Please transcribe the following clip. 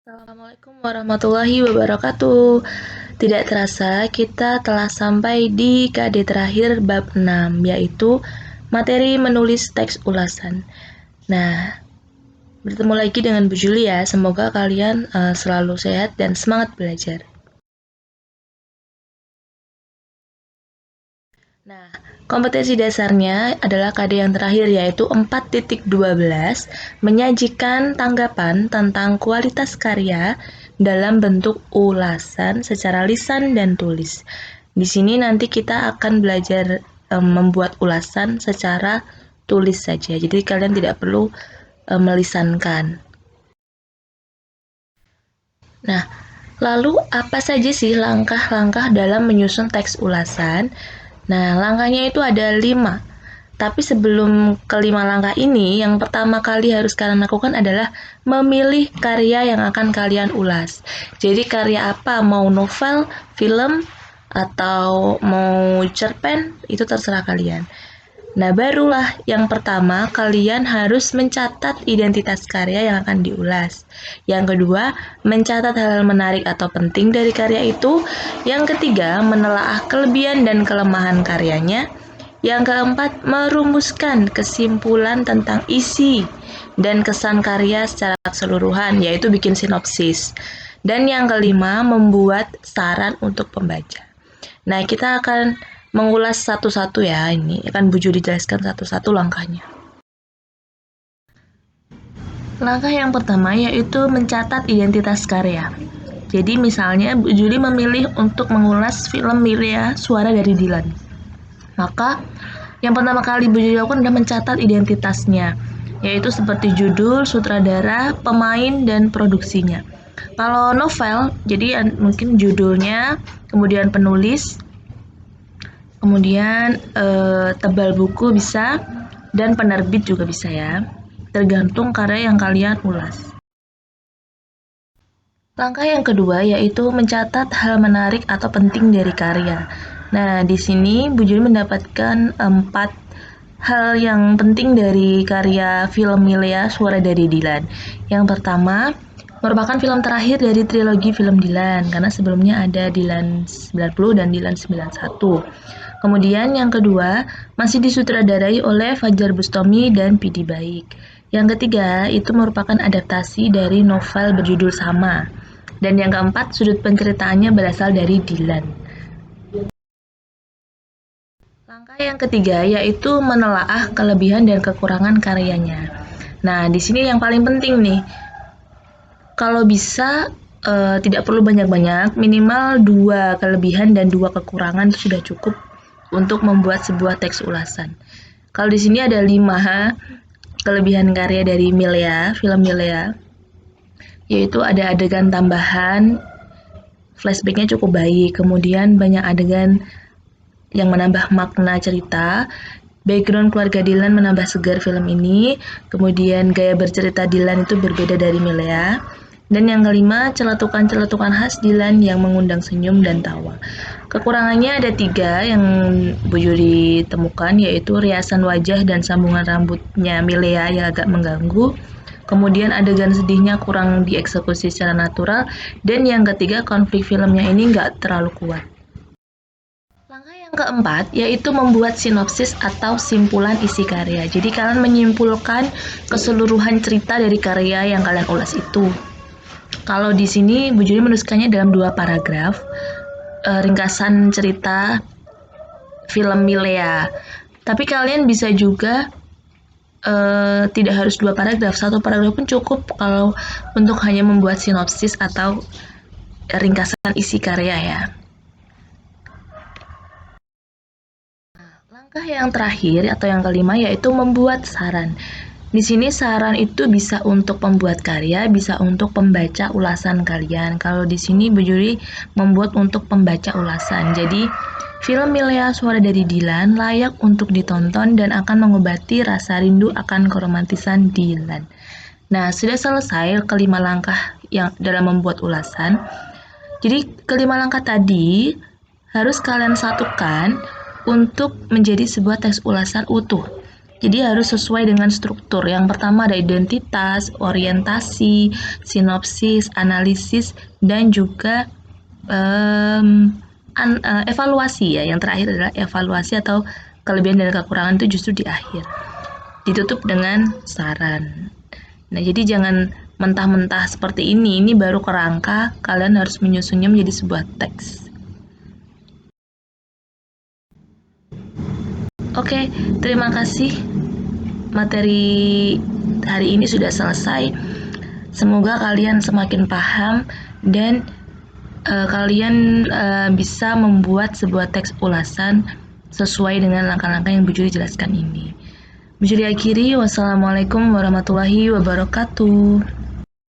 Assalamualaikum warahmatullahi wabarakatuh. Tidak terasa kita telah sampai di KD terakhir bab 6, yaitu materi menulis teks ulasan. Nah, bertemu lagi dengan Bu Juli ya. Semoga kalian selalu sehat dan semangat belajar. Nah, kompetensi dasarnya adalah KD yang terakhir, yaitu 4.12, menyajikan tanggapan tentang kualitas karya dalam bentuk ulasan secara lisan dan tulis. Di sini nanti kita akan belajar membuat ulasan secara tulis saja, jadi kalian tidak perlu melisankan. Nah, lalu apa saja sih langkah-langkah dalam menyusun teks ulasan? Nah, langkahnya itu ada 5. Tapi sebelum kelima langkah ini, yang pertama kali harus kalian lakukan adalah memilih karya yang akan kalian ulas. Jadi karya apa? Mau novel, film, atau mau cerpen, itu terserah kalian. Nah, barulah yang pertama kalian harus mencatat identitas karya yang akan diulas. Yang kedua, mencatat hal menarik atau penting dari karya itu. Yang ketiga, menelaah kelebihan dan kelemahan karyanya. Yang keempat, merumuskan kesimpulan tentang isi dan kesan karya secara keseluruhan, yaitu bikin sinopsis. Dan yang kelima, membuat saran untuk pembaca. Nah, kita akan mengulas satu-satu ya, ini akan Bu Juli jelaskan satu-satu langkahnya. Langkah yang pertama yaitu mencatat identitas karya. Jadi misalnya Bu Juli memilih untuk mengulas film Milia Suara dari Dilan. Maka yang pertama kali Bu Juli lakukan adalah mencatat identitasnya, yaitu seperti judul, sutradara, pemain, dan produksinya. Kalau novel, jadi mungkin judulnya, kemudian penulis, kemudian tebal buku bisa, dan penerbit juga bisa ya, tergantung karya yang kalian ulas. Langkah yang kedua yaitu mencatat hal menarik atau penting dari karya. Nah, di sini Bu Juli mendapatkan 4 hal yang penting dari karya film Milia Suara dari Dilan. Yang pertama, merupakan film terakhir dari trilogi film Dilan, karena sebelumnya ada Dilan 90 dan Dilan 91. Kemudian yang kedua, masih disutradarai oleh Fajar Bustami dan Pidi Baik. Yang ketiga, itu merupakan adaptasi dari novel berjudul sama. Dan yang keempat, sudut penceritaannya berasal dari Dilan. Langkah yang ketiga yaitu menelaah kelebihan dan kekurangan karyanya. Nah, di sini yang paling penting nih, kalau bisa tidak perlu banyak-banyak, minimal 2 kelebihan dan 2 kekurangan sudah cukup untuk membuat sebuah teks ulasan. Kalau di sini ada 5 kelebihan karya dari Milia, film Milia, yaitu ada adegan tambahan, flashbacknya cukup baik, kemudian banyak adegan yang menambah makna cerita, background keluarga Dilan menambah segar film ini, kemudian gaya bercerita Dilan itu berbeda dari Milia, dan yang kelima, celetukan-celetukan khas Dilan yang mengundang senyum dan tawa. Kekurangannya ada 3 yang Bu Juli temukan, yaitu riasan wajah dan sambungan rambutnya Milia yang agak mengganggu, kemudian adegan sedihnya kurang dieksekusi secara natural, dan yang ketiga, konflik filmnya ini nggak terlalu kuat. Langkah yang keempat yaitu membuat sinopsis atau simpulan isi karya. Jadi kalian menyimpulkan keseluruhan cerita dari karya yang kalian ulas itu. Kalau di sini Bu Juli menuliskannya dalam 2 paragraf, ringkasan cerita film Milea. Tapi kalian bisa juga tidak harus 2 paragraf, 1 paragraf pun cukup kalau untuk hanya membuat sinopsis atau ringkasan isi karya ya. Langkah yang terakhir atau yang kelima yaitu membuat saran. Di sini saran itu bisa untuk pembuat karya, bisa untuk pembaca ulasan kalian. Kalau di sini Bu Juli membuat untuk pembaca ulasan. Jadi, film Milia Suara dari Dilan layak untuk ditonton dan akan mengobati rasa rindu akan keromantisan Dilan. Nah, sudah selesai kelima langkah yang dalam membuat ulasan. Jadi, kelima langkah tadi harus kalian satukan untuk menjadi sebuah teks ulasan utuh. Jadi harus sesuai dengan struktur. Yang pertama ada identitas, orientasi, sinopsis, analisis, dan juga evaluasi ya. Yang terakhir adalah evaluasi atau kelebihan dan kekurangan itu justru di akhir. Ditutup dengan saran. Nah, jadi jangan mentah-mentah seperti ini baru kerangka, kalian harus menyusunnya menjadi sebuah teks. Oke, terima kasih. Materi hari ini sudah selesai. Semoga kalian semakin paham dan kalian bisa membuat sebuah teks ulasan sesuai dengan langkah-langkah yang Bu Juli jelaskan ini. Bu Juli akhiri, wassalamualaikum warahmatullahi wabarakatuh.